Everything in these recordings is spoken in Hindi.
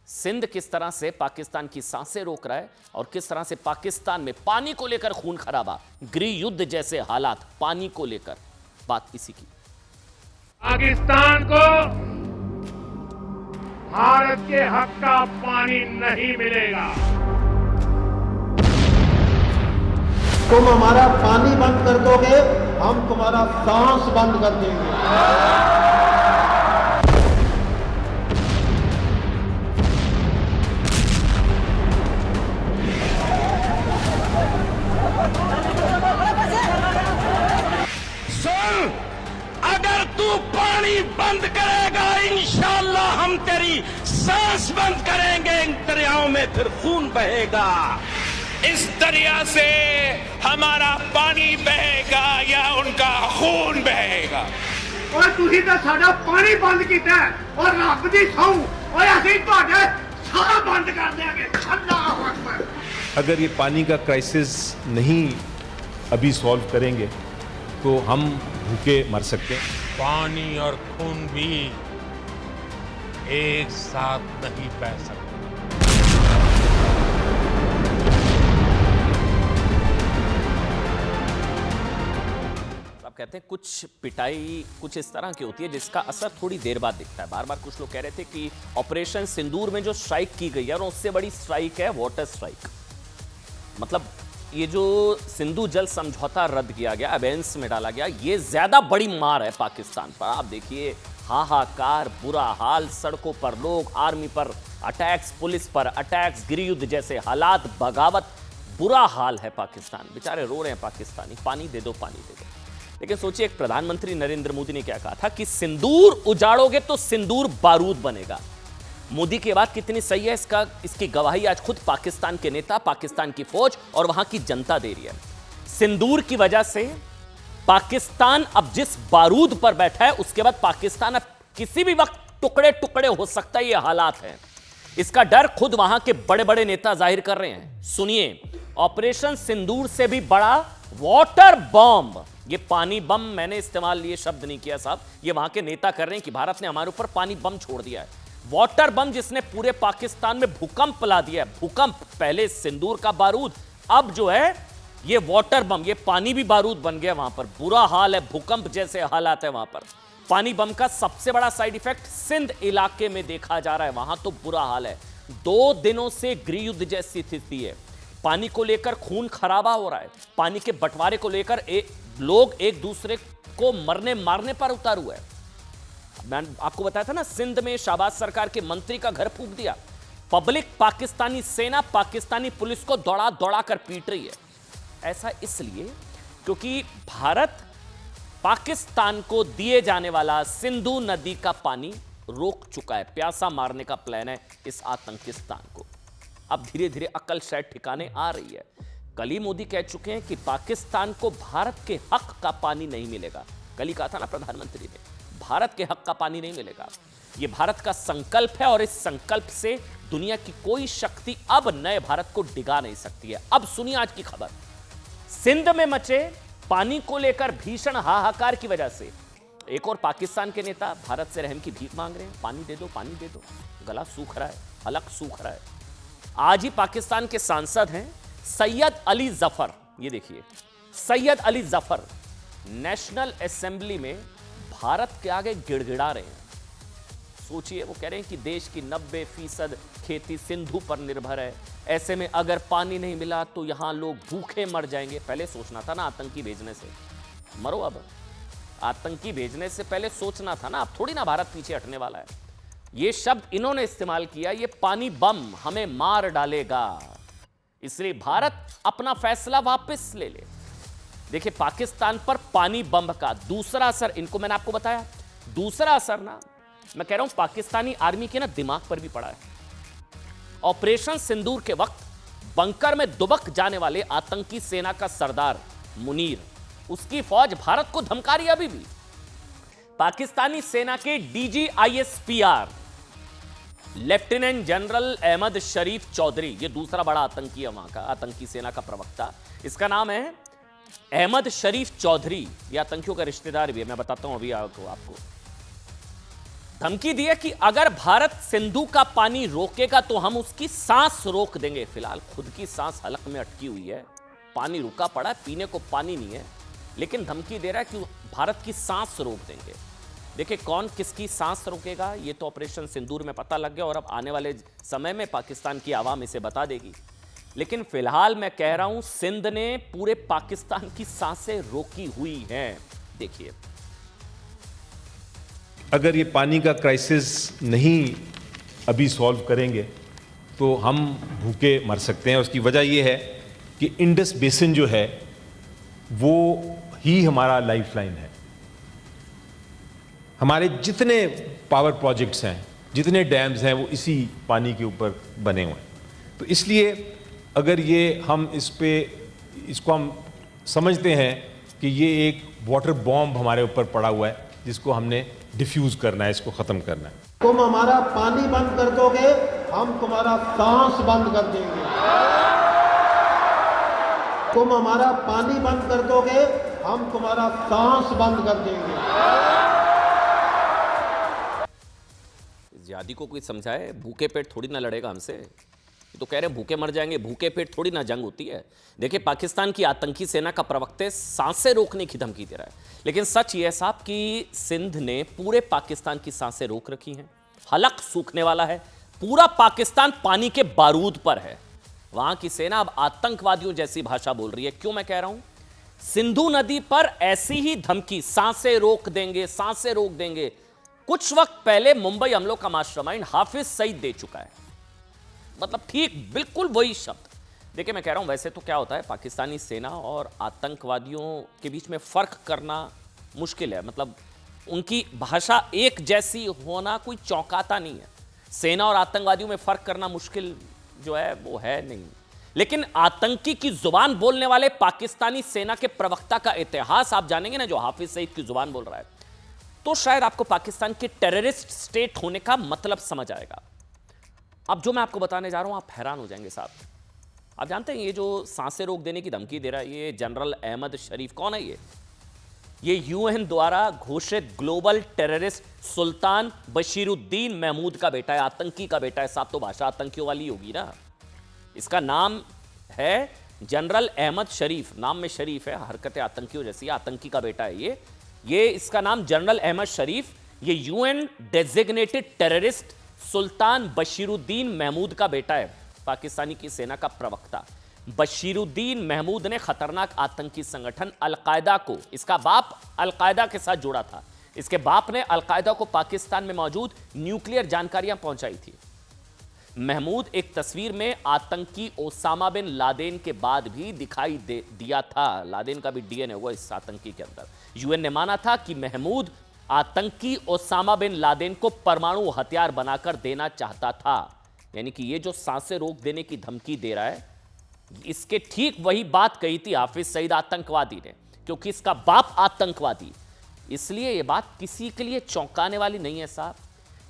सिंध किस तरह से पाकिस्तान की सांसें रोक रहा है और किस तरह से पाकिस्तान में पानी को लेकर खून खराबा, गृह युद्ध जैसे हालात, पानी को लेकर बात इसी की। पाकिस्तान को भारत के हक का पानी नहीं मिलेगा। तुम हमारा पानी बंद कर दोगे, हम तुम्हारा सांस बंद कर देंगे। सुन, अगर तू पानी बंद करेगा, इंशाअल्लाह हम तेरी सांस बंद करेंगे। इन दरियाओं में फिर खून बहेगा। इस दरिया से हमारा पानी बहेगा या उनका खून बहेगा। और तुझी तो साडा पानी बंद किया और रब दी सौ और असि तुहाडे सारा बंद कर देंगे। अल्लाहू अकबर। अगर ये पानी का क्राइसिस नहीं अभी सॉल्व करेंगे तो हम भूखे मर सकते हैं। पानी और खून भी एक साथ नहीं बह सकते। कहते हैं कुछ पिटाई कुछ इस तरह की होती है जिसका असर थोड़ी देर बाद दिखता है। बार बार कुछ लोग कह रहे थे कि ऑपरेशन सिंदूर में जो स्ट्राइक की गई है और उससे बड़ी स्ट्राइक है वाटर स्ट्राइक। मतलब ये जो सिंधु जल समझौता रद्द किया गया, अबेंस में डाला गया, ये ज्यादा बड़ी मार है पाकिस्तान पर। आप देखिए हाहाकार, बुरा हाल, सड़कों पर लोग, आर्मी पर अटैक्स, पुलिस पर अटैक्स, गृह युद्ध जैसे हालात, बगावत, बुरा हाल है पाकिस्तान। बेचारे रो रहे हैं पाकिस्तानी, पानी दे दो, पानी दे दो। लेकिन सोचिए एक प्रधानमंत्री नरेंद्र मोदी ने क्या कहा था कि सिंदूर उजाड़ोगे तो सिंदूर बारूद बनेगा। मोदी की बात कितनी सही है इसकी गवाही आज खुद पाकिस्तान के नेता, पाकिस्तान की फौज और वहां की जनता दे रही है। सिंदूर की वजह से पाकिस्तान अब जिस बारूद पर बैठा है उसके बाद पाकिस्तान अब किसी भी वक्त टुकड़े टुकड़े हो सकता है। ये हालात हैं, इसका डर खुद वहां के बड़े बड़े नेता जाहिर कर रहे हैं। सुनिए, ऑपरेशन सिंदूर से भी बड़ा वाटर बॉम्ब, ये पानी बम मैंने इस्तेमाल ये शब्द नहीं किया साहब, ये वहां के नेता कर रहे हैं कि भारत ने हमारे ऊपर पानी बम छोड़ दिया है। वाटर बम जिसने पूरे पाकिस्तान में भूकंप ला दिया है। भूकंप, पहले सिंदूर का बारूद, अब जो है ये वाटर बम, ये पानी भी बारूद बन गया। वहां पर बुरा हाल है, भूकंप जैसे हालात है वहां पर। पानी बम का सबसे बड़ा साइड इफेक्ट सिंध इलाके में देखा जा रहा है, वहां तो बुरा हाल है। 2 दिनों से गृह युद्ध जैसी स्थिति है। पानी को लेकर खून खराबा हो रहा है, पानी के बंटवारे को लेकर लोग एक दूसरे को मरने मारने पर उतार हुए हैं। मैंने आपको बताया था ना, सिंध में शाहबाज सरकार के मंत्री का घर फूंक दिया। पब्लिक, पाकिस्तानी सेना पाकिस्तानी पुलिस को दौड़ा दौड़ा कर पीट रही है। ऐसा इसलिए क्योंकि भारत पाकिस्तान को दिए जाने वाला सिंधु नदी का पानी रोक चुका है। प्यासा मारने का प्लान है इस आतंकिस्तान को। अब धीरे धीरे अकल शायद ठिकाने आ रही है। कल ही मोदी कह चुके हैं कि पाकिस्तान को भारत के हक का पानी नहीं मिलेगा। कल ही कहा था ना प्रधानमंत्री ने, भारत के हक का पानी नहीं मिलेगा। यह भारत का संकल्प है और इस संकल्प से दुनिया की कोई शक्ति अब नए भारत को डिगा नहीं सकती है। अब सुनिए आज की खबर। सिंध में मचे पानी को लेकर भीषण हाहाकार की वजह से एक और पाकिस्तान के नेता भारत से रहम की भीख मांग रहे हैं। पानी दे दो, पानी दे दो, गला सूख रहा है, हलक सूख रहा है। आज ही पाकिस्तान के सांसद हैं सैयद अली जफर, ये देखिए सैयद अली जफर नेशनल असेंबली में भारत के आगे गिड़गिड़ा रहे हैं। सोचिए, वो कह रहे हैं कि देश की 90% खेती सिंधु पर निर्भर है। ऐसे में अगर पानी नहीं मिला तो यहां लोग भूखे मर जाएंगे। पहले सोचना था ना आतंकी भेजने से, मरो अब। आतंकी भेजने से पहले सोचना था ना, अब थोड़ी ना भारत पीछे हटने वाला है। ये शब्द इन्होंने इस्तेमाल किया, ये पानी बम हमें मार डालेगा, इसलिए भारत अपना फैसला वापस ले ले। देखिए पाकिस्तान पर पानी बम का दूसरा असर, इनको मैंने आपको बताया, दूसरा असर ना, मैं कह रहा हूं पाकिस्तानी आर्मी के ना दिमाग पर भी पड़ा है। ऑपरेशन सिंदूर के वक्त बंकर में दुबक जाने वाले आतंकी सेना का सरदार मुनीर, उसकी फौज भारत को धमका रही है। अभी भी पाकिस्तानी सेना के DGISPR लेफ्टिनेंट जनरल अहमद शरीफ चौधरी, ये दूसरा बड़ा आतंकी है वहां का, आतंकी सेना का प्रवक्ता, इसका नाम है अहमद शरीफ चौधरी। ये आतंकियों का रिश्तेदार भी है, मैं बताता हूं अभी आपको। धमकी दी है कि अगर भारत सिंधु का पानी रोकेगा तो हम उसकी सांस रोक देंगे। फिलहाल खुद की सांस हलक में अटकी हुई है, पानी रुका पड़ा है, पीने को पानी नहीं है, लेकिन धमकी दे रहा है कि भारत की सांस रोक देंगे। देखिए कौन किसकी सांस रोकेगा ये तो ऑपरेशन सिंदूर में पता लग गया और अब आने वाले समय में पाकिस्तान की आवाम इसे बता देगी। लेकिन फिलहाल मैं कह रहा हूं सिंध ने पूरे पाकिस्तान की सांसें रोकी हुई हैं। देखिए अगर ये पानी का क्राइसिस नहीं अभी सॉल्व करेंगे तो हम भूखे मर सकते हैं। उसकी वजह ये है कि इंडस बेसिन जो है वो ही हमारा लाइफलाइन है। हमारे जितने पावर प्रोजेक्ट्स हैं, जितने डैम्स हैं, वो इसी पानी के ऊपर बने हुए हैं। तो इसलिए अगर ये हम इसको हम समझते हैं कि ये एक वाटर बॉम्ब हमारे ऊपर पड़ा हुआ है जिसको हमने डिफ्यूज करना है, इसको खत्म करना है। तुम हमारा पानी बंद कर दोगे, हम तुम्हारा सांस बंद कर देंगे। तुम हमारा पानी बंद कर दोगे, हम तुम्हारा सांस बंद कर देंगे। जिहादी को कोई समझाए, भूखे पेट थोड़ी ना लड़ेगा हमसे। ये तो कह रहे हैं भूखे मर जाएंगे, भूखे पेट थोड़ी ना जंग होती है। देखिए पाकिस्तान की आतंकी सेना का प्रवक्ता सांसें रोकने की धमकी दे रहा है, लेकिन सच ये है साहब कि सिंध ने पूरे पाकिस्तान की सांसें रोक रखी हैं। हलक सूखने वाला है, पूरा पाकिस्तान पानी के बारूद पर है। वहां की सेना अब आतंकवादियों जैसी भाषा बोल रही है। क्यों मैं कह रहा हूं? सिंधु नदी पर ऐसी ही धमकी, सांसें रोक देंगे, सांसें रोक देंगे, कुछ वक्त पहले मुंबई हमलों का मास्टरमाइंड हाफिज सईद दे चुका है। मतलब ठीक बिल्कुल वही शब्द। देखिए मैं कह रहा हूं वैसे तो क्या होता है, पाकिस्तानी सेना और आतंकवादियों के बीच में फर्क करना मुश्किल है। मतलब उनकी भाषा एक जैसी होना कोई चौंकाता नहीं है। सेना और आतंकवादियों में फर्क करना मुश्किल जो है वो है नहीं। लेकिन आतंकी की जुबान बोलने वाले पाकिस्तानी सेना के प्रवक्ता का इतिहास आप जानेंगे ना, जो हाफिज सईद की जुबान बोल रहा है, तो शायद आपको पाकिस्तान के टेररिस्ट स्टेट होने का मतलब समझ आएगा। अब जो मैं आपको बताने जा रहा हूं आप हैरान हो जाएंगे साहब। आप जानते हैं ये जो सांसें रोक देने की धमकी दे रहा है ये जनरल अहमद शरीफ कौन है? ये यूएन द्वारा घोषित ग्लोबल टेररिस्ट सुल्तान बशीरुद्दीन महमूद का बेटा है, आतंकी का बेटा है साहब। तो भाषा आतंकियों वाली होगी ना। इसका नाम है जनरल अहमद शरीफ, नाम में शरीफ है, हरकतें आतंकियों जैसी, आतंकी का बेटा है ये इसका नाम जनरल अहमद शरीफ। ये यूएन डेजिग्नेटेड टेररिस्ट सुल्तान बशीरुद्दीन महमूद का बेटा है, पाकिस्तानी की सेना का प्रवक्ता। बशीरुद्दीन महमूद ने खतरनाक आतंकी संगठन अलकायदा को, इसका बाप अलकायदा के साथ जुड़ा था, इसके बाप ने अलकायदा को पाकिस्तान में मौजूद न्यूक्लियर जानकारियां पहुंचाई थी। महमूद एक तस्वीर में आतंकी ओसामा बिन लादेन के बाद भी दिखाई दिया था। लादेन का भी डीएनए हुआ इस आतंकी के अंदर। यूएन ने माना था कि महमूद आतंकी ओसामा बिन लादेन को परमाणु हथियार बनाकर देना चाहता था। यानी कि ये जो सांसें रोक देने की धमकी दे रहा है, इसके ठीक वही बात कही थी हाफिज सईद आतंकवादी ने, क्योंकि इसका बाप आतंकवादी। इसलिए यह बात किसी के लिए चौंकाने वाली नहीं है साहब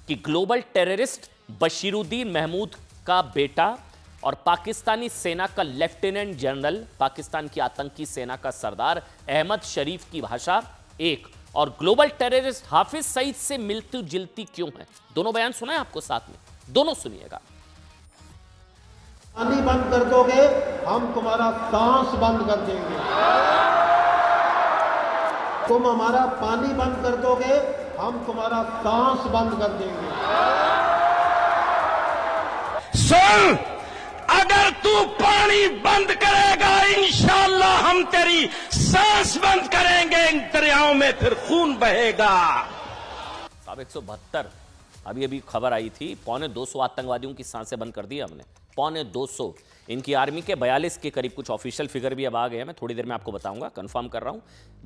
कि ग्लोबल टेररिस्ट बशीरुद्दीन महमूद का बेटा और पाकिस्तानी सेना का लेफ्टिनेंट जनरल, पाकिस्तान की आतंकी सेना का सरदार अहमद शरीफ की भाषा एक, और ग्लोबल टेररिस्ट हाफिज सईद से मिलती जुलती क्यों है? दोनों बयान सुना है आपको साथ में, दोनों सुनिएगा। पानी बंद कर दोगे, हम तुम्हारा सांस बंद कर देंगे। तुम हमारा पानी बंद कर दोगे, हम तुम्हारा सांस बंद कर देंगे। सुन, अगर तू पानी बंद करेगा इंशाअल्लाह हम तेरी सांस बंद करेंगे, इन दरियाओं में फिर खून बहेगा। साहब 172 अभी खबर आई थी, 225 आतंकवादियों की सांसें बंद कर दी हमने, 225। इनकी आर्मी के 42 के करीब, कुछ ऑफिशियल फिगर भी अब आ गए हैं, मैं थोड़ी देर में आपको बताऊंगा, कंफर्म कर रहा हूं।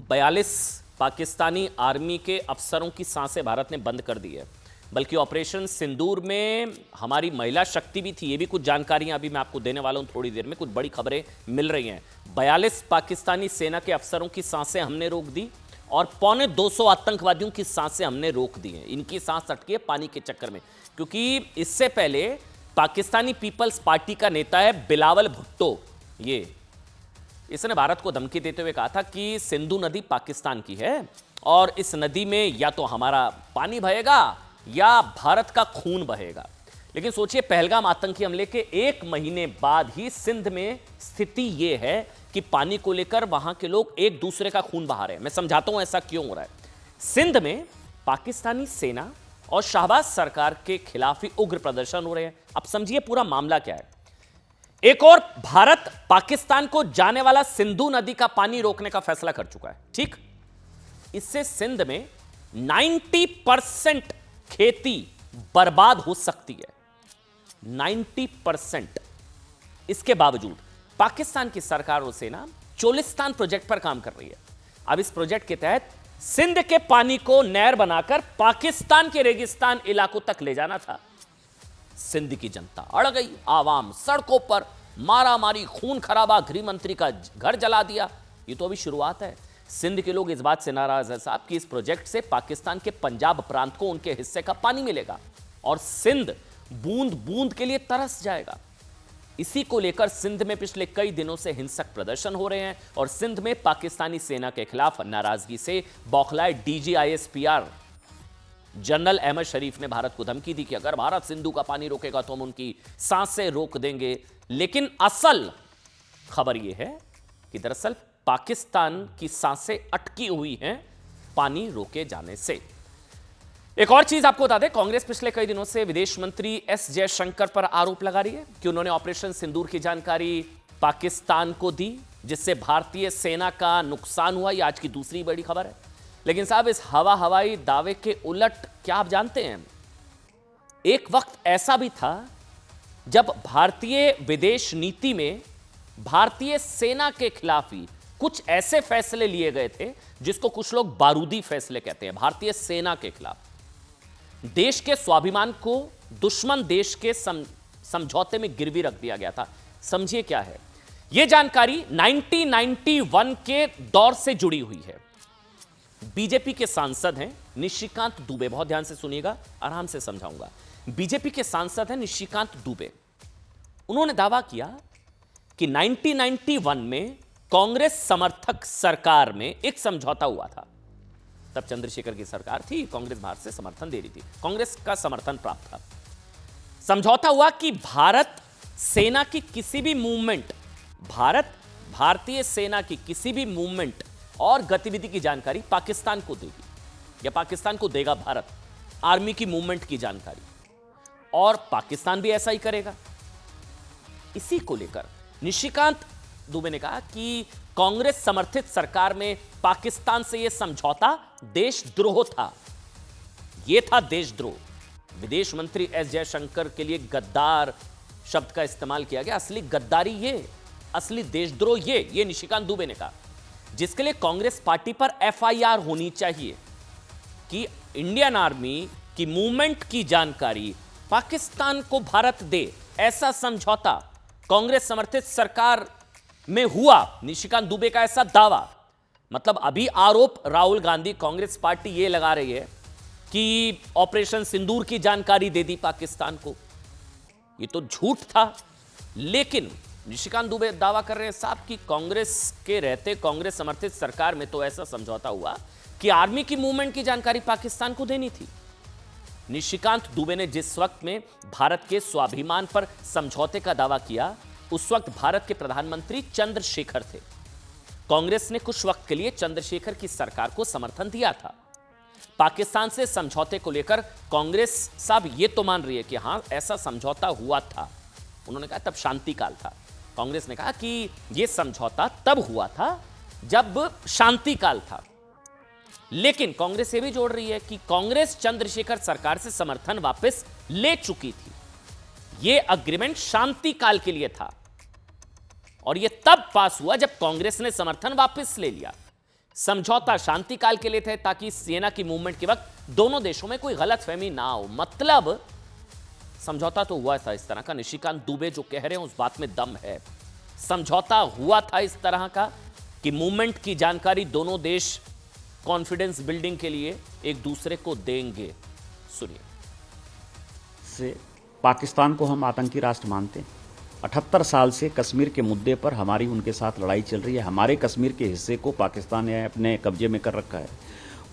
42 पाकिस्तानी आर्मी के अफसरों की सांसें भारत ने बंद कर दी है। बल्कि ऑपरेशन सिंदूर में हमारी महिला शक्ति भी थी, ये भी कुछ जानकारियां अभी मैं आपको देने वाला हूं थोड़ी देर में, कुछ बड़ी खबरें मिल रही हैं। 42 पाकिस्तानी सेना के अफसरों की सांसें हमने रोक दी और 225 आतंकवादियों की सांसें हमने रोक दी हैं। इनकी सांस अटकी है पानी के चक्कर में, क्योंकि इससे पहले पाकिस्तानी पीपल्स पार्टी का नेता है बिलावल भुट्टो, इसने भारत को धमकी देते हुए कहा था कि सिंधु नदी पाकिस्तान की है और इस नदी में या तो हमारा पानी बहेगा या भारत का खून बहेगा। लेकिन सोचिए, पहलगाम आतंकी हमले के 1 महीने बाद ही सिंध में स्थिति यह है कि पानी को लेकर वहां के लोग एक दूसरे का खून बहा रहे हैं। मैं समझाता हूं ऐसा क्यों हो रहा है। सिंध में पाकिस्तानी सेना और शहबाज सरकार के खिलाफ ही उग्र प्रदर्शन हो रहे हैं। अब समझिए पूरा मामला क्या है। एक और भारत पाकिस्तान को जाने वाला सिंधु नदी का पानी रोकने का फैसला कर चुका है, ठीक। इससे सिंध में 90% खेती बर्बाद हो सकती है, 90%। इसके बावजूद पाकिस्तान की सरकार और सेना चोलिस्तान प्रोजेक्ट पर काम कर रही है। अब इस प्रोजेक्ट के तहत सिंध के पानी को नहर बनाकर पाकिस्तान के रेगिस्तान इलाकों तक ले जाना था। सिंध की जनता अड़ गई, आवाम सड़कों पर, मारा मारी, खून खराबा, गृह मंत्री का घर जला दिया। ये तो अभी शुरुआत है। सिंध के लोग इस बात से नाराज है साहब कि इस प्रोजेक्ट से पाकिस्तान के पंजाब प्रांत को उनके हिस्से का पानी मिलेगा और सिंध बूंद बूंद के लिए तरस जाएगा। इसी को लेकर सिंध में पिछले कई दिनों से हिंसक प्रदर्शन हो रहे हैं और सिंध में पाकिस्तानी सेना के खिलाफ नाराजगी से बौखलाए DGISPR जनरल अहमद शरीफ ने भारत को धमकी दी कि अगर भारत सिंधु का पानी रोकेगा तो हम उनकी सांसें रोक देंगे। लेकिन असल खबर यह है कि दरअसल पाकिस्तान की सांसें अटकी हुई हैं पानी रोके जाने से। एक और चीज आपको बता दें, कांग्रेस पिछले कई दिनों से विदेश मंत्री S जयशंकर पर आरोप लगा रही है कि उन्होंने ऑपरेशन सिंदूर की जानकारी पाकिस्तान को दी, जिससे भारतीय सेना का नुकसान हुआ। यह आज की दूसरी बड़ी खबर है। लेकिन साहब, इस हवाई दावे के उलट क्या आप जानते हैं, एक वक्त ऐसा भी था जब भारतीय विदेश नीति में भारतीय सेना के खिलाफ ही कुछ ऐसे फैसले लिए गए थे जिसको कुछ लोग बारूदी फैसले कहते हैं। भारतीय सेना के खिलाफ देश के स्वाभिमान को दुश्मन देश के समझौते में गिरवी रख दिया गया था। समझिए क्या है यह जानकारी। 1991 के दौर से जुड़ी हुई है। बीजेपी के सांसद हैं निशिकांत दुबे, बहुत ध्यान से सुनिएगा, आराम से समझाऊंगा। बीजेपी के सांसद हैं निशिकांत दुबे। उन्होंने दावा किया कि 1991 में कांग्रेस समर्थक सरकार में एक समझौता हुआ था। तब चंद्रशेखर की सरकार थी, कांग्रेस भारत से समर्थन दे रही थी, कांग्रेस का समर्थन प्राप्त था। समझौता हुआ कि भारत सेना की किसी भी मूवमेंट, भारतीय सेना की किसी भी मूवमेंट और गतिविधि की जानकारी पाकिस्तान को देगी या पाकिस्तान को देगा भारत आर्मी की मूवमेंट की जानकारी, और पाकिस्तान भी ऐसा ही करेगा। इसी को लेकर निशिकांत दुबे ने कहा कि कांग्रेस समर्थित सरकार में पाकिस्तान से यह समझौता देशद्रोह था। यह था देशद्रोह। विदेश मंत्री S जयशंकर के लिए गद्दार शब्द का इस्तेमाल किया गया। असली गद्दारी ये, असली देशद्रोह ये निशिकांत दुबे ने कहा, जिसके लिए कांग्रेस पार्टी पर FIR होनी चाहिए कि इंडियन आर्मी की मूवमेंट की जानकारी पाकिस्तान को भारत दे। ऐसा समझौता कांग्रेस समर्थित सरकार में हुआ। निशिकांत दुबे का ऐसा दावा। मतलब अभी आरोप राहुल गांधी, कांग्रेस पार्टी यह लगा रही है कि ऑपरेशन सिंदूर की जानकारी दे दी पाकिस्तान को। यह तो झूठ था। लेकिन निशिकांत दुबे दावा कर रहे हैं साहब कि कांग्रेस के रहते, कांग्रेस समर्थित सरकार में तो ऐसा समझौता हुआ कि आर्मी की मूवमेंट की जानकारी पाकिस्तान को देनी थी। निशिकांत दुबे ने जिस वक्त में भारत के स्वाभिमान पर समझौते का दावा किया, उस वक्त भारत के प्रधानमंत्री चंद्रशेखर थे। कांग्रेस ने कुछ वक्त के लिए चंद्रशेखर की सरकार को समर्थन दिया था। पाकिस्तान से समझौते को लेकर कांग्रेस साहब ये तो मान रही है कि हां ऐसा समझौता हुआ था। उन्होंने कहा तब शांति काल था। कांग्रेस ने कहा कि यह समझौता तब हुआ था जब शांति काल था। लेकिन कांग्रेस ये भी जोड़ रही है कि कांग्रेस चंद्रशेखर सरकार से समर्थन वापस ले चुकी थी। यह अग्रीमेंट शांति काल के लिए था और यह तब पास हुआ जब कांग्रेस ने समर्थन वापस ले लिया। समझौता शांति काल के लिए थे ताकि सेना की मूवमेंट के वक्त दोनों देशों में कोई गलतफहमी ना हो। मतलब समझौता तो हुआ था इस तरह का। निशिकांत दुबे जो कह रहे हैं उस बात में दम है। समझौता हुआ था इस तरह का कि मूवमेंट की जानकारी दोनों देश कॉन्फिडेंस बिल्डिंग के लिए एक दूसरे को देंगे। सुनिए। से पाकिस्तान को हम आतंकी राष्ट्र मानते हैं। 78 साल से कश्मीर के मुद्दे पर हमारी उनके साथ लड़ाई चल रही है। हमारे कश्मीर के हिस्से को पाकिस्तान ने अपने कब्जे में कर रखा है।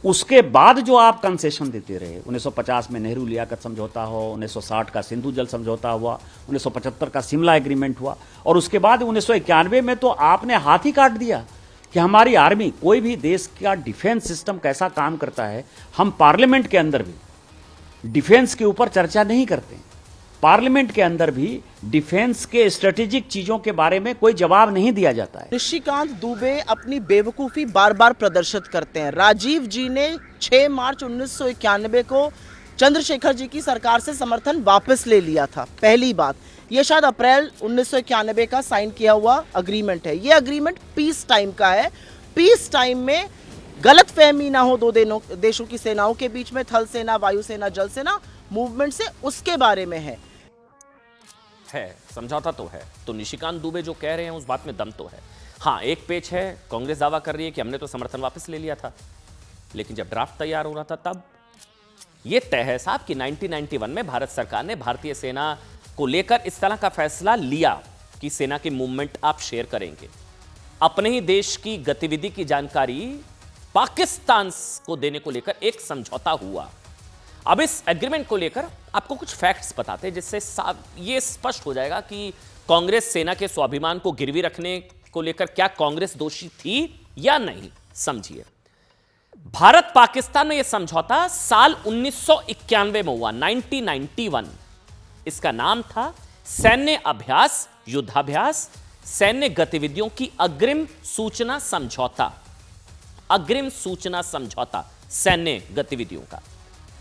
उसके बाद जो आप कंसेशन देते रहे, 1950 में नेहरू लियाकत समझौता हो, 1960 का सिंधु जल समझौता हुआ, 1975 का शिमला एग्रीमेंट हुआ, और उसके बाद 1991 में तो आपने हाथ ही काट दिया कि हमारी आर्मी, कोई भी देश का डिफेंस सिस्टम कैसा काम करता है, हम पार्लियामेंट के अंदर भी डिफेंस के ऊपर चर्चा नहीं करते। पार्लियामेंट के अंदर भी डिफेंस के स्ट्रेटेजिक चीजों के बारे में कोई जवाब नहीं दिया जाता है। निशिकांत दुबे अपनी बेवकूफ़ी बार बार प्रदर्शित करते हैं। राजीव जी ने 6 मार्च 1991 को चंद्रशेखर जी की सरकार से समर्थन वापस ले लिया था। पहली बात, यह शायद अप्रैल 1991 का साइन किया हुआ अग्रीमेंट है। यह अग्रीमेंट पीस टाइम का है। पीस टाइम में गलतफहमी ना हो दो देशों की सेनाओं के बीच में, थल सेना, वायुसेना, जल सेना मूवमेंट से, उसके बारे में है। समझौता तो है। तो निशिकांत दुबे जो कह रहे हैं उस बात में दम तो है। हाँ, एक पेच है, कांग्रेस दावा कर रही है कि हमने तो समर्थन वापस ले लिया था, लेकिन जब ड्राफ्ट तैयार हो रहा था तब यह तय है साहब कि 1991 में भारत सरकार ने भारतीय सेना को लेकर इस तरह का फैसला लिया कि सेना की मूवमेंट आप शेयर करेंगे। अपने ही देश की गतिविधि की जानकारी पाकिस्तान को देने को लेकर एक समझौता हुआ। अब इस एग्रीमेंट को लेकर आपको कुछ फैक्ट्स बताते हैं जिससे यह स्पष्ट हो जाएगा कि कांग्रेस सेना के स्वाभिमान को गिरवी रखने को लेकर क्या कांग्रेस दोषी थी या नहीं। समझिए, भारत पाकिस्तान में यह समझौता साल 1991 में हुआ, 1991। इसका नाम था सैन्य अभ्यास, युद्धाभ्यास, सैन्य गतिविधियों की अग्रिम सूचना समझौता। अग्रिम सूचना समझौता सैन्य गतिविधियों का।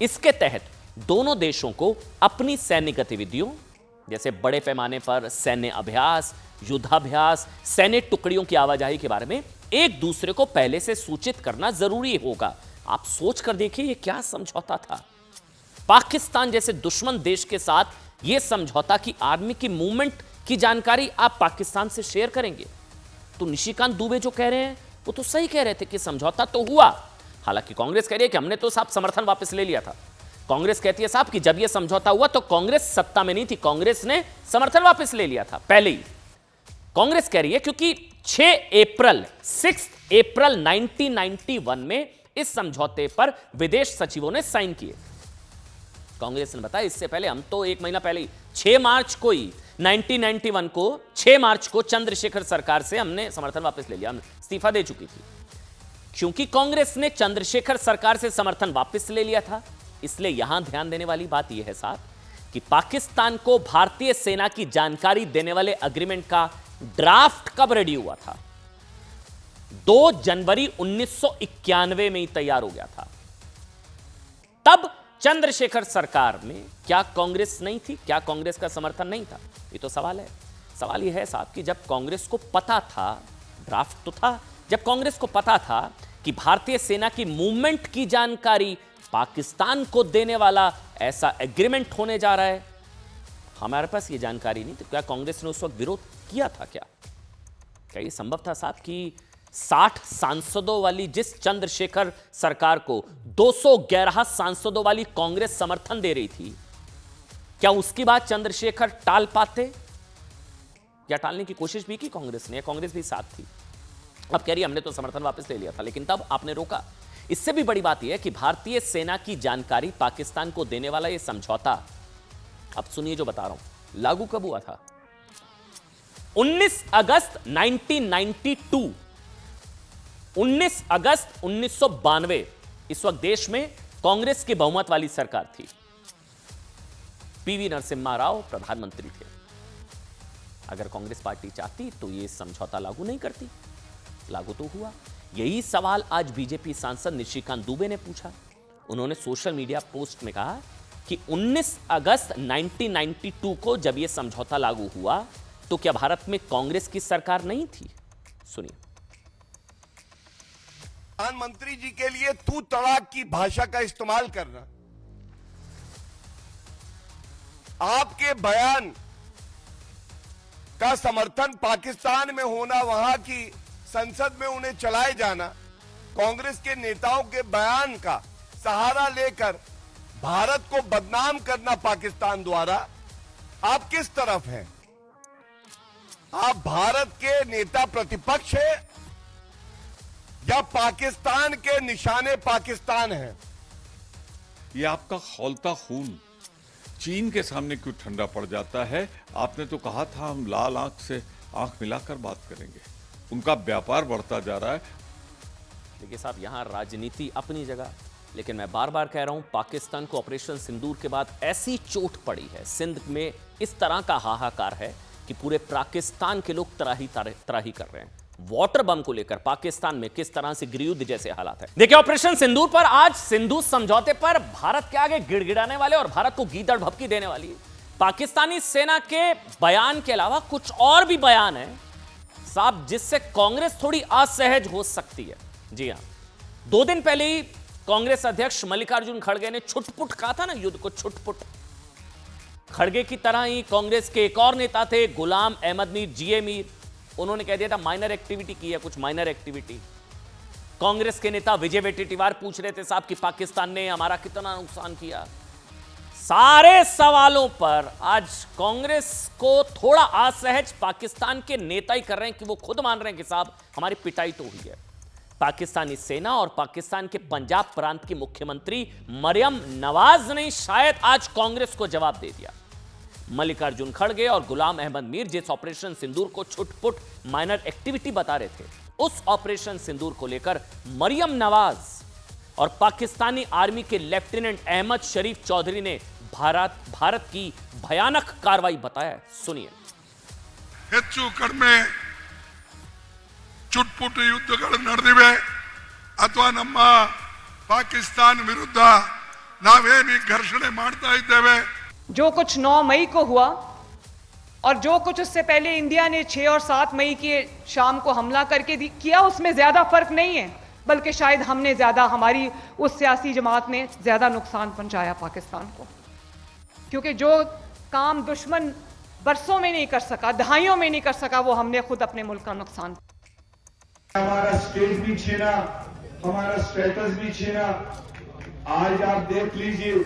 इसके तहत दोनों देशों को अपनी सैन्य गतिविधियों, जैसे बड़े पैमाने पर सैन्य अभ्यास, युद्धाभ्यास, सैन्य टुकड़ियों की आवाजाही के बारे में एक दूसरे को पहले से सूचित करना जरूरी होगा। आप सोच कर देखिए ये क्या समझौता था। पाकिस्तान जैसे दुश्मन देश के साथ यह समझौता कि आर्मी की मूवमेंट की जानकारी आप पाकिस्तान से शेयर करेंगे। तो निशिकांत दुबे जो कह रहे हैं वो तो सही कह रहे थे कि समझौता तो हुआ। हालांकि कांग्रेस कह रही है कि हमने तो साहब समर्थन वापस ले लिया था। कांग्रेस कहती है साहब कि जब यह समझौता हुआ तो कांग्रेस सत्ता में नहीं थी, कांग्रेस ने समर्थन वापस ले लिया था पहले ही। कांग्रेस कह रही है क्योंकि 6 अप्रैल 1991 में इस समझौते पर विदेश सचिवों ने साइन किए। कांग्रेस ने बताया इससे पहले हम तो 1 महीना पहले ही 6 मार्च को ही 1991 को 6 मार्च को चंद्रशेखर सरकार से हमने समर्थन वापस ले लिया, हम इस्तीफा दे चुकी थी। क्योंकि कांग्रेस ने चंद्रशेखर सरकार से समर्थन वापस ले लिया था, इसलिए यहां ध्यान देने वाली बात यह है साहब कि पाकिस्तान को भारतीय सेना की जानकारी देने वाले एग्रीमेंट का ड्राफ्ट कब रेडी हुआ था? 2 जनवरी 1991 में ही तैयार हो गया था। तब चंद्रशेखर सरकार में क्या कांग्रेस नहीं थी? क्या कांग्रेस का समर्थन नहीं था? ये तो सवाल है। सवाल यह है साहब कि जब कांग्रेस को पता था, ड्राफ्ट तो था, जब कांग्रेस को पता था कि भारतीय सेना की मूवमेंट की जानकारी पाकिस्तान को देने वाला ऐसा एग्रीमेंट होने जा रहा है, हमारे पास ये जानकारी नहीं, तो क्या कांग्रेस ने उस वक्त विरोध किया था? क्या ये संभव था साहब कि 60 सांसदों वाली जिस चंद्रशेखर सरकार को 211 सांसदों वाली कांग्रेस समर्थन दे रही थी, क्या उसकी बात चंद्रशेखर टाल पाते? या टालने की कोशिश भी की कांग्रेस ने? कांग्रेस भी साथ थी। अब कह रही हमने तो समर्थन वापस ले लिया था, लेकिन तब आपने रोका। इससे भी बड़ी बात यह है कि भारतीय सेना की जानकारी पाकिस्तान को देने वाला यह समझौता, अब सुनिए जो बता रहा हूं, लागू कब हुआ था? 19 अगस्त 1992, 19 अगस्त 1992। इस वक्त देश में कांग्रेस की बहुमत वाली सरकार थी, पीवी नरसिम्हा राव प्रधानमंत्री थे। अगर कांग्रेस पार्टी चाहती तो यह समझौता लागू नहीं करती, लागू तो हुआ। यही सवाल आज बीजेपी सांसद निशिकांत दुबे ने पूछा। उन्होंने सोशल मीडिया पोस्ट में कहा कि 19 अगस्त 1992 को जब यह समझौता लागू हुआ तो क्या भारत में कांग्रेस की सरकार नहीं थी? सुनिए। प्रधानमंत्री जी के लिए तू तड़ाक की भाषा का इस्तेमाल करना, आपके बयान का समर्थन पाकिस्तान में होना, वहां की संसद में उन्हें चलाए जाना, कांग्रेस के नेताओं के बयान का सहारा लेकर भारत को बदनाम करना पाकिस्तान द्वारा, आप किस तरफ हैं? आप भारत के नेता प्रतिपक्ष हैं या पाकिस्तान के निशाने पाकिस्तान है? ये आपका खौलता खून चीन के सामने क्यों ठंडा पड़ जाता है? आपने तो कहा था हम लाल आंख से आंख मिलाकर बात करेंगे। उनका व्यापार बढ़ता जा रहा है। देखिए साहब, यहां राजनीति अपनी जगह, लेकिन मैं बार बार कह रहा हूं, पाकिस्तान को ऑपरेशन सिंदूर के बाद ऐसी चोट पड़ी है, सिंध में इस तरह का हाहाकार है कि पूरे पाकिस्तान के लोग त्राही कर रहे हैं। वाटर बम को लेकर पाकिस्तान में किस तरह से गृहयुद्ध जैसे हालात है। देखिए, ऑपरेशन सिंदूर पर आज सिंधु समझौते पर भारत के आगे गिड़गिड़ाने वाले और भारत को गीदड़ भभकी देने वाली पाकिस्तानी सेना के बयान के अलावा कुछ और भी बयान है साहब, जिससे कांग्रेस थोड़ी असहज हो सकती है। जी हां, 2 दिन पहले ही कांग्रेस अध्यक्ष मल्लिकार्जुन खड़गे ने छुटपुट कहा था ना, युद्ध को छुटपुट। खड़गे की तरह ही कांग्रेस के एक और नेता थे गुलाम अहमद मीर, जीए मीर, उन्होंने कह दिया था माइनर एक्टिविटी की है, कुछ माइनर एक्टिविटी। कांग्रेस के नेता विजय वेट्टीवार पूछ रहे थे साहब कि पाकिस्तान ने हमारा कितना नुकसान किया। सारे सवालों पर आज कांग्रेस को थोड़ा असहज पाकिस्तान के नेता ही कर रहे हैं कि वो खुद मान रहे हैं कि साहब हमारी पिटाई तो हुई है। पाकिस्तानी सेना और पाकिस्तान के पंजाब प्रांत की मुख्यमंत्री मरियम नवाज ने शायद आज कांग्रेस को जवाब दे दिया। मल्लिकार्जुन खड़गे और गुलाम अहमद मीर जिस ऑपरेशन सिंदूर को छुटपुट माइनर एक्टिविटी बता रहे थे, उस ऑपरेशन सिंदूर को लेकर मरियम नवाज और पाकिस्तानी आर्मी के लेफ्टिनेंट अहमद शरीफ चौधरी ने भारत की भयानक कार्रवाई बताया। सुनिए। ಹೆಚ್ಚು ಕಡಿಮೆ ಚುಟ್ಪುಟ್ಟು ಯುದ್ಧಗಳು ನಡೆದಿವೆ ಅಥವಾ ನಮ್ಮ ಪಾಕಿಸ್ತಾನ ವಿರುದ್ಧ ನಾವೇನು ಘರ್ಷಣೆ ಮಾಡ್ತಾ ಇದ್ದೇವೆ, जो कुछ 9 मई को हुआ और जो कुछ उससे पहले इंडिया ने 6 और 7 मई की शाम को हमला करके किया, उसमें ज्यादा फर्क नहीं है, बल्कि शायद हमने ज्यादा, हमारी उस सियासी जमात ने ज्यादा नुकसान पहुंचाया पाकिस्तान को, क्योंकि जो काम दुश्मन बरसों में नहीं कर सका, दहाइयों में नहीं कर सका, वो हमने खुद अपने मुल्क का नुकसान। हमारा स्टेट भी छीना, हमारा स्टेटस भी छीना। आज आप देख लीजिए,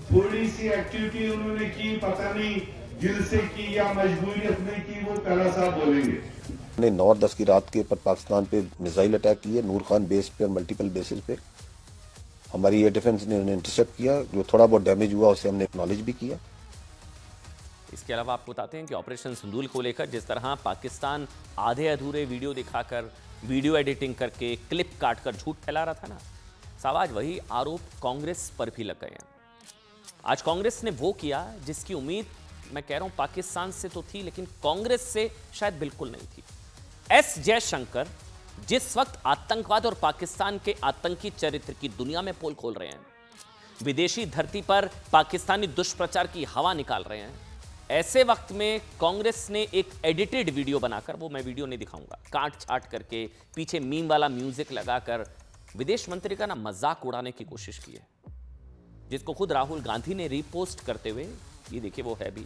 थोड़ी सी एक्टिविटी उन्होंने की, पता नहीं दिल से की या मजबूरियत में की, वो पहला साहब बोलेंगे। 9 और 10 की रात के पर पाकिस्तान पे मिसाइल अटैक किए, नूर खान बेस पे और मल्टीपल बेसिस पे। हमारी एयर डिफेंस ने उन्हें इंटरसेप्ट किया, जो थोड़ा बहुत डैमेज हुआ उसे हमने एक्नॉलेज भी किया। इसके अलावा आपको बताते हैं कि ऑपरेशन सिंदूर को लेकर जिस तरह पाकिस्तान आधे अधूरे वीडियो दिखाकर, वीडियो एडिटिंग करके, क्लिप काटकर झूठ फैला रहा था ना साहब, आज वही आरोप कांग्रेस पर भी लग गए हैं। आज कांग्रेस ने वो किया जिसकी उम्मीद, मैं कह रहा हूं, पाकिस्तान से तो थी, लेकिन कांग्रेस से शायद बिल्कुल नहीं थी। एस जयशंकर जिस वक्त आतंकवाद और पाकिस्तान के आतंकी चरित्र की दुनिया में पोल खोल रहे हैं, विदेशी धरती पर पाकिस्तानी दुष्प्रचार की हवा निकाल रहे हैं, ऐसे वक्त में कांग्रेस ने एक एडिटेड वीडियो बनाकर, वो मैं वीडियो नहीं दिखाऊंगा, काट छाट करके पीछे मीम वाला म्यूजिक लगाकर विदेश मंत्री का ना मजाक उड़ाने की कोशिश की है, जिसको खुद राहुल गांधी ने रीपोस्ट करते हुए, ये देखिए वो है भी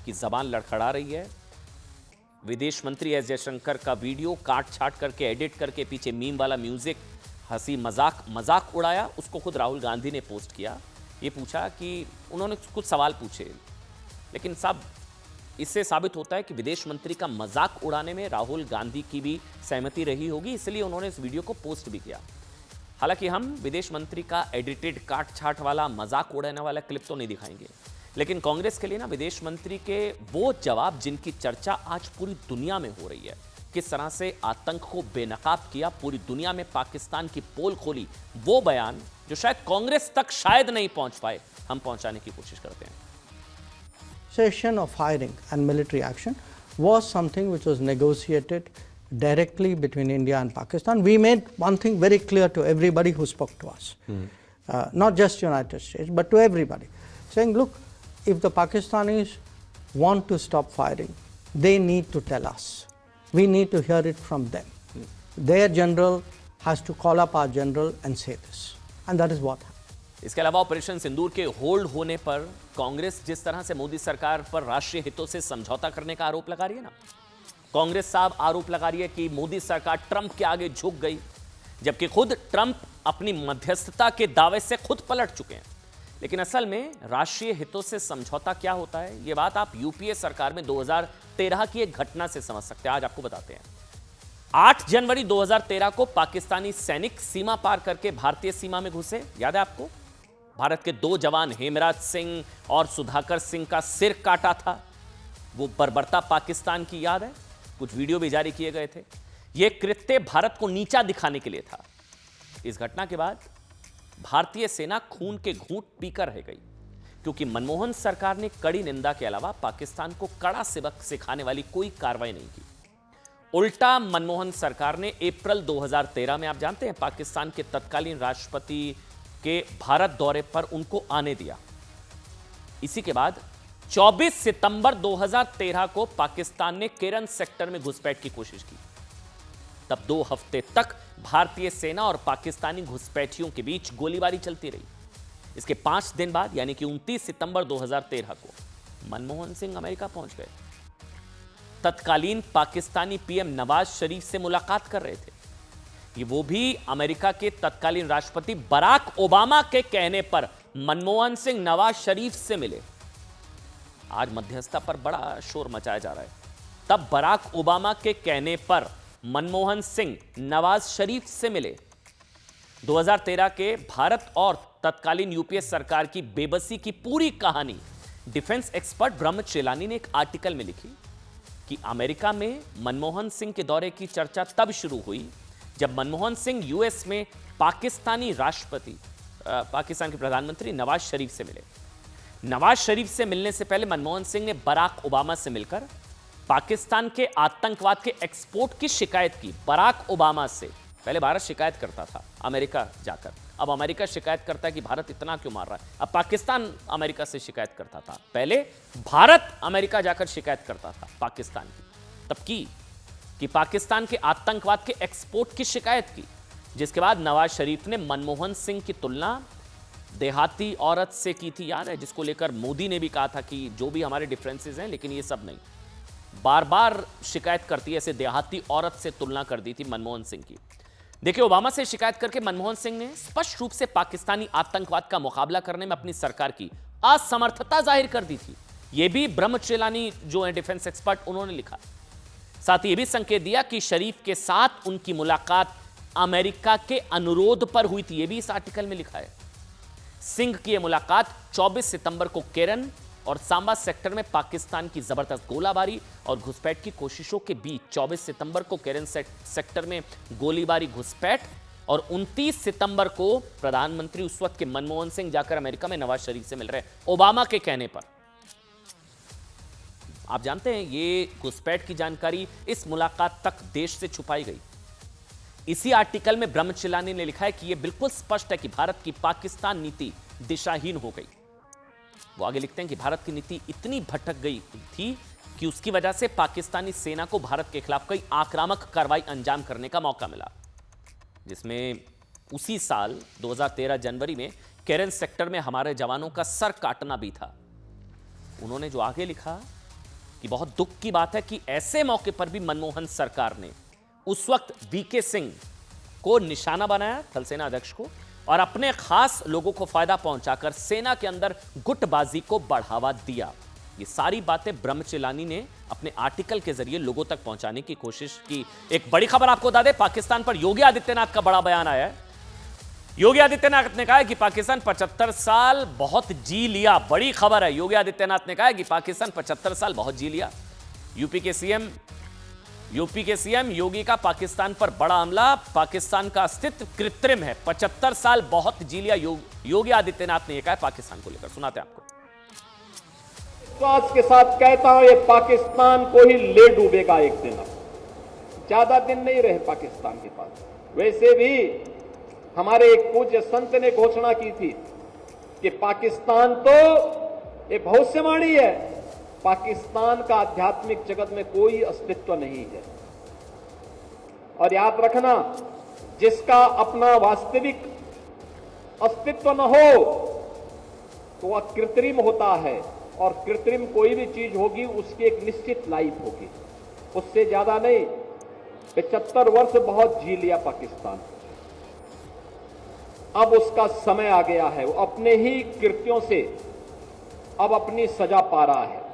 कि जबान लड़खड़ा रही है। विदेश मंत्री एस जयशंकर का वीडियो काट छाट करके, एडिट करके, पीछे मीम वाला म्यूजिक, हंसी मजाक उड़ाया, उसको खुद राहुल गांधी ने पोस्ट किया। ये पूछा कि उन्होंने कुछ सवाल पूछे, लेकिन साहब इससे साबित होता है कि विदेश मंत्री का मजाक उड़ाने में राहुल गांधी की भी सहमति रही होगी, इसलिए उन्होंने इस वीडियो को पोस्ट भी किया। हालांकि हम विदेश मंत्री का एडिटेड काट छाट वाला मजाक उड़ाने वाला क्लिप तो नहीं दिखाएंगे, लेकिन कांग्रेस के लिए ना विदेश मंत्री के वो जवाब जिनकी चर्चा आज पूरी दुनिया में हो रही है, किस तरह से आतंक को बेनकाब किया, पूरी दुनिया में पाकिस्तान की पोल खोली, वो बयान जो शायद कांग्रेस तक शायद नहीं पहुंच पाए, हम पहुंचाने की कोशिश करते हैं। Cessation of firing and military action was something which was negotiated directly between India and Pakistan. We made one thing very clear to everybody who spoke to us, not just United States, but to everybody, saying, look, if the Pakistanis want to stop firing, they need to tell us. We need to hear it from them. Their general has to call up our general and say this. And that is what happened. इसके अलावा ऑपरेशन सिंदूर के होल्ड होने पर कांग्रेस जिस तरह से मोदी सरकार पर राष्ट्रीय हितों से समझौता करने का आरोप लगा रही है ना, कांग्रेस साहब आरोप लगा रही है कि मोदी सरकार ट्रंप के आगे झुक गई, जबकि खुद ट्रंप अपनी मध्यस्थता के दावे से खुद पलट चुके हैं। लेकिन असल में राष्ट्रीय हितों से समझौता क्या होता है, यह बात आप यूपीए सरकार में 2013 की एक घटना से समझ सकते हैं। आज आपको बताते हैं। 8 जनवरी 2013 को पाकिस्तानी सैनिक सीमा पार करके भारतीय सीमा में घुसे, याद है आपको? भारत के 2 जवान हेमराज सिंह और सुधाकर सिंह का सिर काटा था। वो बर्बरता पाकिस्तान की याद है? कुछ वीडियो भी जारी किए गए थे। यह कृत्य भारत को नीचा दिखाने के लिए था। इस घटना के बाद भारतीय सेना खून के घूंट पीकर रह गई, क्योंकि मनमोहन सरकार ने कड़ी निंदा के अलावा पाकिस्तान को कड़ा सबक सिखाने वाली कोई कार्रवाई नहीं की। उल्टा मनमोहन सरकार ने अप्रैल 2013 में, आप जानते हैं, पाकिस्तान के तत्कालीन राष्ट्रपति के भारत दौरे पर उनको आने दिया। इसी के बाद 24 सितंबर 2013 को पाकिस्तान ने केरन सेक्टर में घुसपैठ की कोशिश की। तब 2 हफ्ते तक भारतीय सेना और पाकिस्तानी घुसपैठियों के बीच गोलीबारी चलती रही। इसके 5 दिन बाद यानी कि 29 सितंबर 2013 को मनमोहन सिंह अमेरिका पहुंच गए। तत्कालीन पाकिस्तानी पीएम नवाज शरीफ से मुलाकात कर रहे थे। ये वो भी अमेरिका के तत्कालीन राष्ट्रपति बराक ओबामा के कहने पर मनमोहन सिंह नवाज शरीफ से मिले। आज मध्यस्थता पर बड़ा शोर मचाया जा रहा है। तब बराक ओबामा के कहने पर मनमोहन सिंह नवाज शरीफ से मिले। 2013 के भारत और तत्कालीन यूपीए सरकार की बेबसी की पूरी कहानी डिफेंस एक्सपर्ट ब्रह्म चेलानी ने एक आर्टिकल में लिखी कि अमेरिका में मनमोहन सिंह के दौरे की चर्चा तब शुरू हुई जब मनमोहन सिंह यूएस में पाकिस्तानी राष्ट्रपति, पाकिस्तान के प्रधानमंत्री नवाज शरीफ से मिले। नवाज शरीफ से मिलने से पहले मनमोहन सिंह ने बराक ओबामा से मिलकर पाकिस्तान के आतंकवाद के एक्सपोर्ट की शिकायत की। बराक ओबामा से पहले भारत शिकायत करता था अमेरिका जाकर, अब अमेरिका शिकायत करता है कि भारत इतना क्यों मार रहा है। अब पाकिस्तान अमेरिका से शिकायत करता था, पहले भारत अमेरिका जाकर शिकायत करता था पाकिस्तान की। तब की कि पाकिस्तान के आतंकवाद के एक्सपोर्ट की शिकायत की, जिसके बाद नवाज शरीफ ने मनमोहन सिंह की तुलना देहाती औरत से की थी, याद है, जिसको लेकर मोदी ने भी कहा था कि जो भी हमारे डिफरेंसेस हैं लेकिन ये सब नहीं। बार बार शिकायत करती है, ऐसे देहाती औरत से तुलना कर दी थी मनमोहन सिंह की। देखिए, ओबामा से शिकायत करके मनमोहन सिंह ने स्पष्ट रूप से पाकिस्तानी आतंकवाद का मुकाबला करने में अपनी सरकार की असमर्थता जाहिर कर दी थी। यह भी ब्रह्म चेलानी जो है डिफेंस एक्सपर्ट, उन्होंने लिखा। साथ ही यह भी संकेत दिया कि शरीफ के साथ उनकी मुलाकात अमेरिका के अनुरोध पर हुई थी। यह भी इस आर्टिकल में लिखा है। सिंह की यह मुलाकात 24 सितंबर को केरन और सांबा सेक्टर में पाकिस्तान की जबरदस्त गोलाबारी और घुसपैठ की कोशिशों के बीच 24 सितंबर को केरन सेक्टर में गोलीबारी, घुसपैठ, और 29 सितंबर को प्रधानमंत्री उस वक्त के मनमोहन सिंह जाकर अमेरिका में नवाज शरीफ से मिल रहे ओबामा के कहने पर। आप जानते हैं, ये घुसपैठ की जानकारी इस मुलाकात तक देश से छुपाई गई। इसी आर्टिकल में ब्रह्म चेलानी ने लिखा है कि यह बिल्कुल स्पष्ट है कि भारत की पाकिस्तान नीति दिशाहीन हो गई। वो आगे लिखते हैं कि भारत की नीति इतनी भटक गई थी कि उसकी वजह से पाकिस्तानी सेना को भारत के खिलाफ कई आक्रामक कार्रवाई अंजाम करने का मौका मिला, जिसमें उसी साल 2013 जनवरी में केरन सेक्टर में हमारे जवानों का सर काटना भी था। उन्होंने जो आगे लिखा कि बहुत दुख की बात है कि ऐसे मौके पर भी मनमोहन सरकार ने उस वक्त वीके सिंह को निशाना बनाया, थल सेना अध्यक्ष को, और अपने खास लोगों को फायदा पहुंचाकर सेना के अंदर गुटबाजी को बढ़ावा दिया। ये सारी बातें ब्रह्म चेलानी ने अपने आर्टिकल के जरिए लोगों तक पहुंचाने की कोशिश की। एक बड़ी खबर आपको बता दें, पाकिस्तान पर योगी आदित्यनाथ का बड़ा बयान आया है। योगी आदित्यनाथ ने कहा है कि पाकिस्तान 75 साल बहुत जी लिया। बड़ी खबर है, योगी आदित्यनाथ ने कहा है कि पाकिस्तान 75 साल बहुत जी लिया। यूपी के सीएम योगी का पाकिस्तान पर बड़ा हमला, पाकिस्तान का अस्तित्व कृत्रिम है, 75 साल बहुत जी लिया, योगी आदित्यनाथ ने यह कहा पाकिस्तान को लेकर। सुनाते हैं आपको। विश्वास के साथ कहता हूं, ये पाकिस्तान को ही ले डूबेगा एक दिन। ज्यादा दिन नहीं रहे पाकिस्तान के पास। वैसे भी हमारे एक पूज्य संत ने घोषणा की थी कि पाकिस्तान तो ये भविष्यवाणी है, पाकिस्तान का आध्यात्मिक जगत में कोई अस्तित्व नहीं है। और याद रखना, जिसका अपना वास्तविक अस्तित्व न हो तो वह कृत्रिम होता है, और कृत्रिम कोई भी चीज होगी उसकी एक निश्चित लाइफ होगी, उससे ज्यादा नहीं। 75 वर्ष बहुत जी लिया पाकिस्तान, अब उसका समय आ गया है, वो अपने ही कृत्यों से अब अपनी सजा पा रहा है।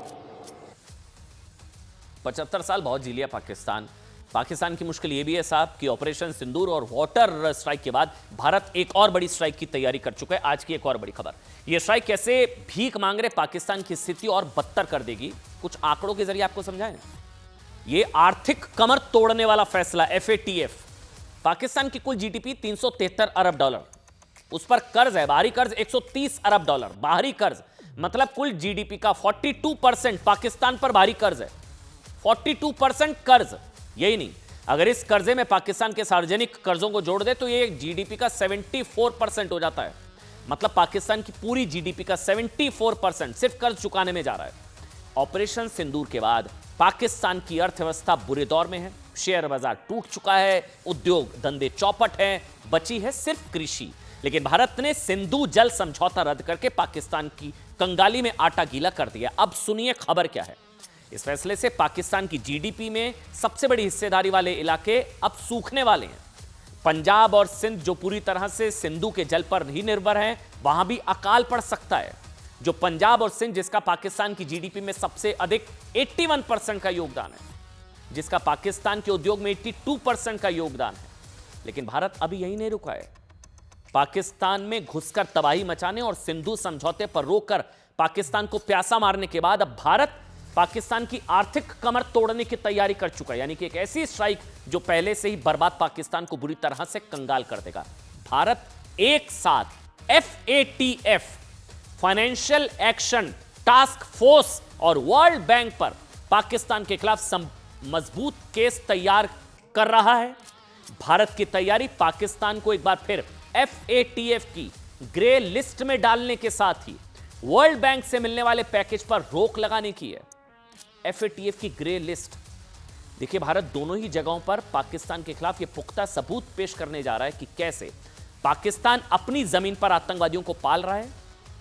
75 साल बहुत जी लिया पाकिस्तान। पाकिस्तान की मुश्किल यह भी है साहब कि ऑपरेशन सिंदूर और वाटर स्ट्राइक के बाद भारत एक और बड़ी स्ट्राइक की तैयारी कर चुका है। आज की एक और बड़ी खबर, यह स्ट्राइक कैसे भीख मांग रहे पाकिस्तान की स्थिति और बदतर कर देगी, कुछ आंकड़ों के जरिए आपको समझाएं। यह आर्थिक कमर तोड़ने वाला फैसला FATF, पाकिस्तान की कुल GDP 373 अरब डॉलर, उस पर कर्ज है, बाहरी कर्ज 130 अरब डॉलर, बाहरी कर्ज मतलब कुल GDP का 42% पाकिस्तान पर बाहरी कर्ज है। 42% कर्ज, यही नहीं, अगर इस कर्जे में पाकिस्तान के सार्वजनिक कर्जों को जोड़ दे तो ये GDP का 74% हो जाता है। मतलब पाकिस्तान की पूरी GDP का 74% सिर्फ कर्ज चुकाने में जा रहा है। ऑपरेशन सिंदूर के बाद पाकिस्तान की अर्थव्यवस्था बुरे दौर में है, शेयर बाजार टूट चुका है, उद्योग धंधे चौपट हैं, बची है सिर्फ कृषि। लेकिन भारत ने सिंधु जल समझौता रद्द करके पाकिस्तान की कंगाली में आटा गीला कर दिया। अब सुनिए खबर क्या है। इस फैसले से पाकिस्तान की GDP में सबसे बड़ी हिस्सेदारी वाले इलाके अब सूखने वाले हैं। पंजाब और सिंध जो पूरी तरह से सिंधु के जल पर ही निर्भर हैं, वहां भी अकाल पड़ सकता है। जो पंजाब और सिंध जिसका पाकिस्तान की GDP में सबसे अधिक 81% का योगदान है, जिसका पाकिस्तान के उद्योग में 82% का योगदान है। लेकिन भारत अभी यही नहीं रुका है। पाकिस्तान में घुसकर तबाही मचाने और सिंधु समझौते पर रोककर पाकिस्तान को प्यासा मारने के बाद अब भारत पाकिस्तान की आर्थिक कमर तोड़ने की तैयारी कर चुका है। यानी कि एक ऐसी स्ट्राइक जो पहले से ही बर्बाद पाकिस्तान को बुरी तरह से कंगाल कर देगा। भारत एक साथ FATF, financial action task force और वर्ल्ड बैंक पर पाकिस्तान के खिलाफ मजबूत केस तैयार कर रहा है। भारत की तैयारी पाकिस्तान को एक बार फिर FATF की ग्रे लिस्ट में डालने के साथ ही वर्ल्ड बैंक से मिलने वाले पैकेज पर रोक लगाने की है। FATF की ग्रे लिस्ट, देखिए भारत दोनों ही जगहों पर पाकिस्तान के खिलाफ यह पुख्ता सबूत पेश करने जा रहा है कि कैसे पाकिस्तान अपनी जमीन पर आतंकवादियों को पाल रहा है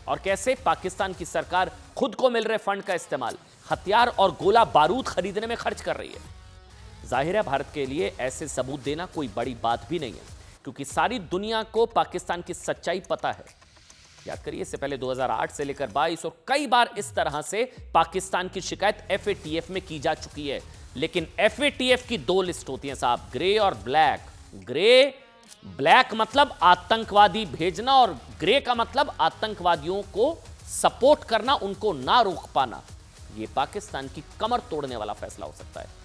और कैसे पाकिस्तान की सरकार खुद को मिल रहे फंड का इस्तेमाल हथियार और गोला बारूद खरीदने में खर्च कर रही है। जाहिर है भारत के लिए ऐसे सबूत देना कोई बड़ी बात भी नहीं है, क्योंकि सारी दुनिया को पाकिस्तान की सच्चाई पता है। याद करिए, इससे पहले 2008 से लेकर 22 और कई बार इस तरह से पाकिस्तान की शिकायत FATF में की जा चुकी है। लेकिन FATF की दो लिस्ट होती हैं साहब, ग्रे और ब्लैक। ब्लैक मतलब आतंकवादी भेजना और ग्रे का मतलब आतंकवादियों को सपोर्ट करना, उनको ना रोक पाना। यह पाकिस्तान की कमर तोड़ने वाला फैसला हो सकता है।